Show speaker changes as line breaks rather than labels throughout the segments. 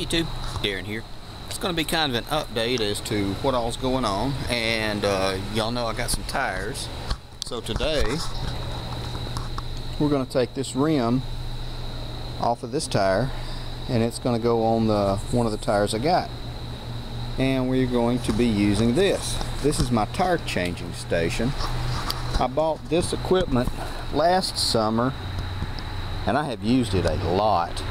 Hey YouTube, Darren here. It's going to be kind of an update as to what all's going on, and y'all know I got some tires. So today we're going to take this rim off of this tire, and it's going to go on one of the tires I got, and we're going to be using this. This is my tire changing station. I bought this equipment last summer, and I have used it a lot.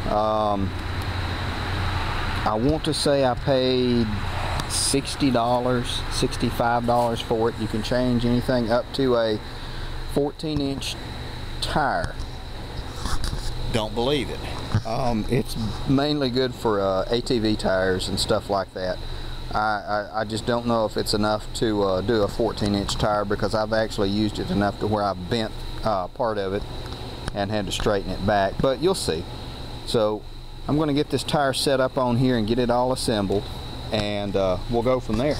I want to say I paid $60, $65 for it. You can change anything up to a 14-inch tire. Don't believe it. It's mainly good for ATV tires and stuff like that. I just don't know if it's enough to do a 14-inch tire, because I've actually used it enough to where I've bent part of it and had to straighten it back, but you'll see. So I'm going to get this tire set up on here and get it all assembled, and we'll go from there.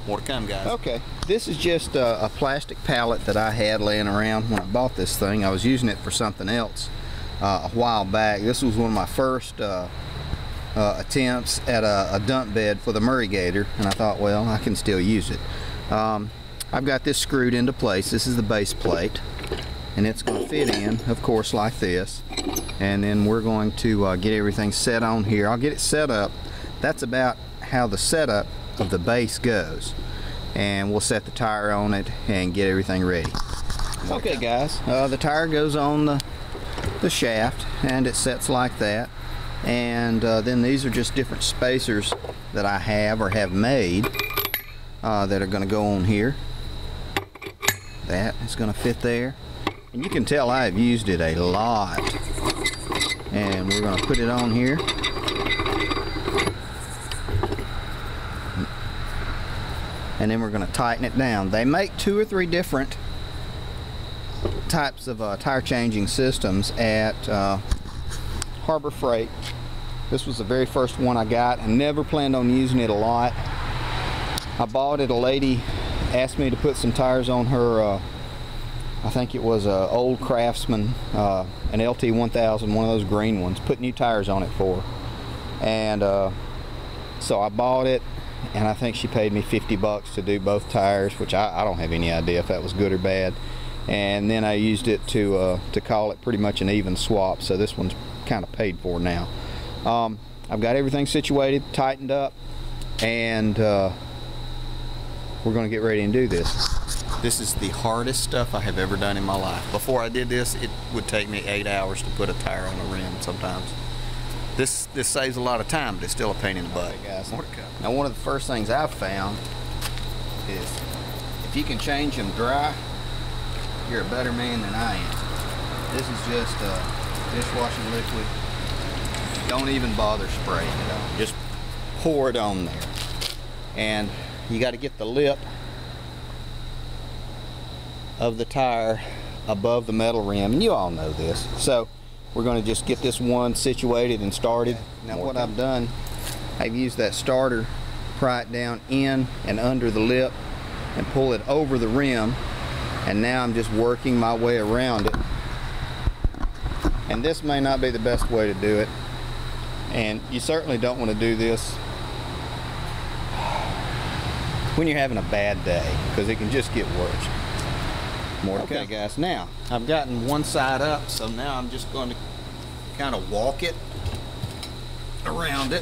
More to come, guys. Okay, this is just a plastic pallet that I had laying around when I bought this thing. I was using it for something else a while back. This was one of my first attempts at a dump bed for the Murray Gator, and I thought, well, I can still use it. I've got this screwed into place. This is the base plate, and it's going to fit in, of course, like this. And then we're going to get everything set on here. I'll get it set up. That's about how the setup of the base goes, and we'll set the tire on it and get everything ready. Okay guys, the tire goes on the shaft, and it sets like that, and then these are just different spacers that I have or have made that are going to go on here. That is going to fit there, and you can tell I've used it a lot. And we're going to put it on here, and then we're going to tighten it down. They make 2 or 3 different types of tire changing systems at Harbor Freight. This was the very first one I got, and never planned on using it a lot. I bought it. A lady asked me to put some tires on her I think it was an old Craftsman, an LT1000, one of those green ones. Put new tires on it for her. And so I bought it, and I think she paid me 50 bucks to do both tires, which I don't have any idea if that was good or bad. And then I used it to call it pretty much an even swap, so this one's kind of paid for now. I've got everything situated, tightened up, and we're going to get ready and do this. This is the hardest stuff I have ever done in my life. Before I did this, it would take me 8 hours to put a tire on a rim sometimes. This saves a lot of time, but it's still a pain in the butt. Okay, guys. More to come. Now, one of the first things I've found is if you can change them dry, you're a better man than I am. This is just dishwashing liquid. Don't even bother spraying it on. Just pour it on there. And you got to get the lip of the tire above the metal rim, and you all know this. So we're going to just get this one situated and started. Now what I've done, I've used that starter, pry it down in and under the lip and pull it over the rim, and now I'm just working my way around it. And this may not be the best way to do it, and you certainly don't want to do this when you're having a bad day, because it can just get worse. More okay, guys. Now I've gotten one side up, so now I'm just going to kind of walk it around it.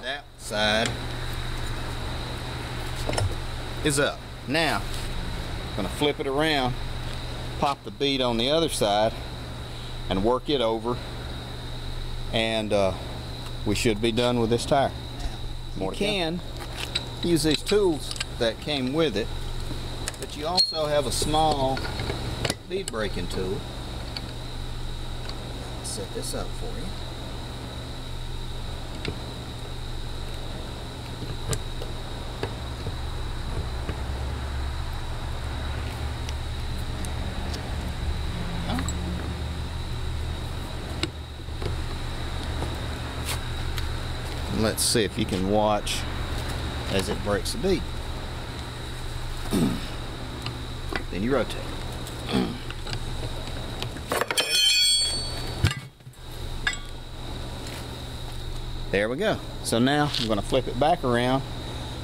That side is up. Now I'm going to flip it around, pop the bead on the other side, and work it over, and we should be done with this tire. You can use these tools that came with it, but you also have a small bead breaking tool. I'll set this up for you. Let's see if you can watch as it breaks the bead. Then you rotate. There we go. So now I'm going to flip it back around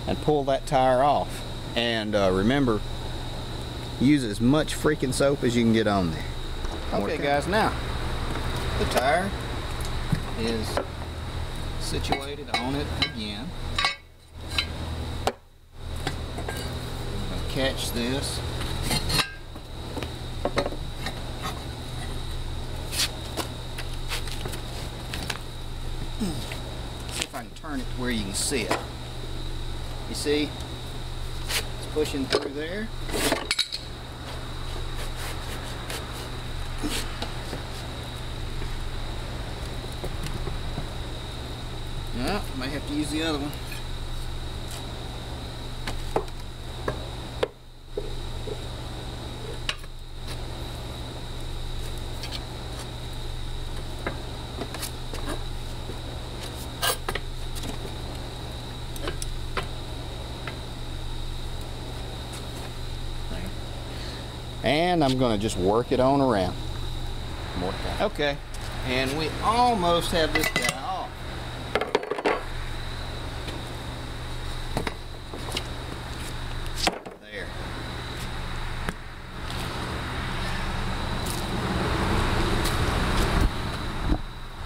and pull that tire off. And remember, use as much freaking soap as you can get on there. Okay guys, now the tire is situated on it again. I'm going to catch this. See if I can turn it to where you can see it. You see, it's pushing through there. Yeah, might have to use the other one. And I'm going to just work it on around. More time. Okay, and we almost have this guy off. There.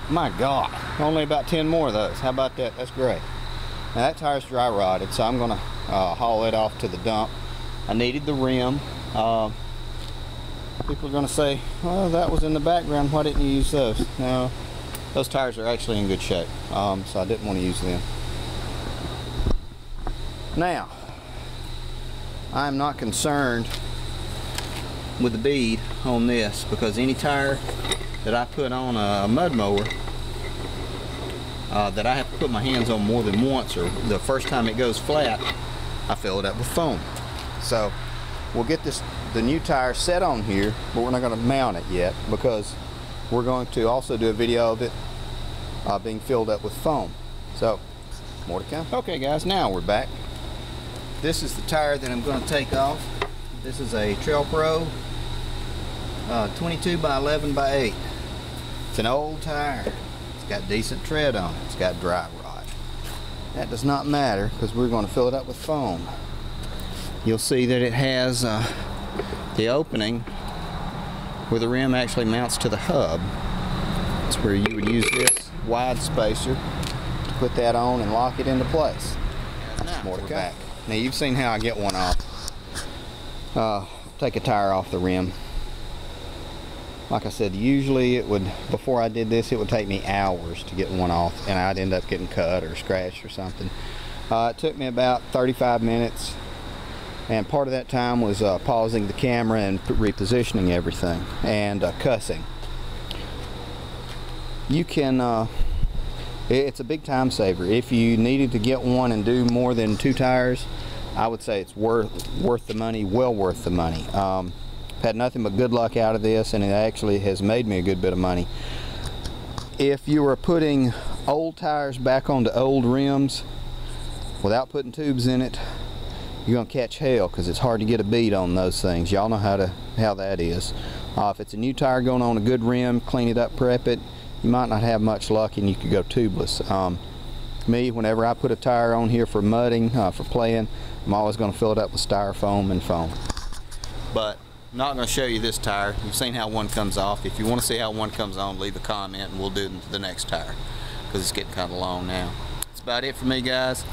My God, only about 10 more of those. How about that? That's great. Now that tire's dry rotted, so I'm going to haul it off to the dump. I needed the rim. People are going to say, well, that was in the background, why didn't you use those? No, those tires are actually in good shape, so I didn't want to use them. Now, I'm not concerned with the bead on this, because any tire that I put on a mud mower that I have to put my hands on more than once, or the first time it goes flat, I fill it up with foam. So we'll get the new tire set on here, but we're not going to mount it yet, because we're going to also do a video of it being filled up with foam. So more to come. Okay guys, now we're back. This is the tire that I'm going to take off. This is a Trail Pro 22 by 11 by 8. It's an old tire. It's got decent tread on it. It's got dry rot. That does not matter, because we're going to fill it up with foam. You'll see that it has the opening where the rim actually mounts to the hub. It's where you would use this wide spacer to put that on and lock it into place. Now, more to come. Back. Now you've seen how I get one off. Take a tire off the rim. Like I said, usually it would, before I did this, it would take me hours to get one off, and I'd end up getting cut or scratched or something. It took me about 35 minutes. And part of that time was pausing the camera and repositioning everything, and cussing. You can, it's a big time saver. If you needed to get one and do more than 2 tires, I would say it's worth the money, well worth the money. Had nothing but good luck out of this, and it actually has made me a good bit of money. If you were putting old tires back onto old rims without putting tubes in it, you're gonna catch hell, because it's hard to get a bead on those things. Y'all know how that is. If it's a new tire going on a good rim, clean it up, prep it, you might not have much luck, and you could go tubeless. Me, whenever I put a tire on here for mudding, for playing, I'm always going to fill it up with styrofoam and foam. But I'm not going to show you this tire. You've seen how one comes off. If you want to see how one comes on, leave a comment and we'll do the next tire, because it's getting kind of long now. That's about it for me, guys.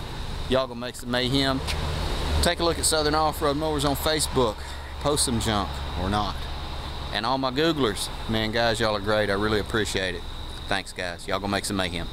Y'all gonna make some mayhem. Take a look at Southern Off-Road Mowers on Facebook. Post some junk or not. And all my Googlers, man, guys, y'all are great. I really appreciate it. Thanks, guys. Y'all gonna make some mayhem.